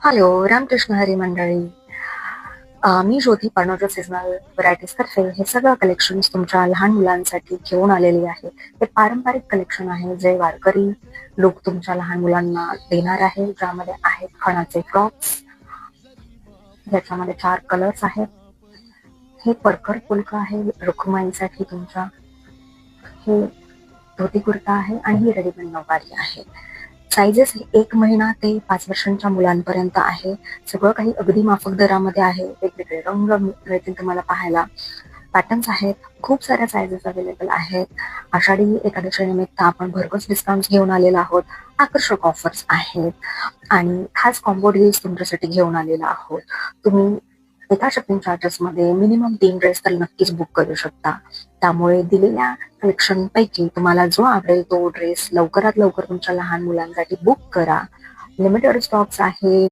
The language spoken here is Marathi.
हॅलो, रामकृष्ण हरी मंडळी. मी ज्योती पर्णोजा सीझनल व्हरायटीज तर्फे हे सगळं कलेक्शन्स तुमच्या लहान मुलांसाठी घेऊन आलेली आहे. हे पारंपरिक कलेक्शन आहे जे वारकरी लोक तुमच्या लहान मुलांना देणार आहे, ज्यामध्ये आहेत खणाचे फ्रॉक्स, ज्याच्यामध्ये 4 कलर्स आहेत. हे परकर पुलका आहे रुखमाईसाठी तुमच्या. हे धोती कुर्ता आहे आणि ही रेडीमेड नऊवारी आहे. साइजेस 1 महिना ते 5 वर्षांच्या मुलांपर्यंत आहे. सगळं काही अगदी माफक दरामध्ये आहे. वेगवेगळे रंग मिळतील तुम्हाला पाहायला. पॅटर्न्स आहेत. खूप साऱ्या साइजेस अवेलेबल आहेत. आषाढी एकादशीनिमित्त आपण भरघोस डिस्काउंट्स घेऊन आलेलो आहोत. आकर्षक ऑफर्स आहेत आणि खास कॉम्बो डील्स तुमच्यासाठी घेऊन आलेलो आहोत. तुम्ही एका शिपिंग चार्जेसमध्ये मिनिमम 3 ड्रेस तर नक्कीच बुक करू शकता. त्यामुळे दिलेल्या कलेक्शनपैकी तुम्हाला जो आवडेल तो ड्रेस लवकरात लवकर तुमच्या लहान मुलांसाठी बुक करा. लिमिटेड स्टॉक्स आहे.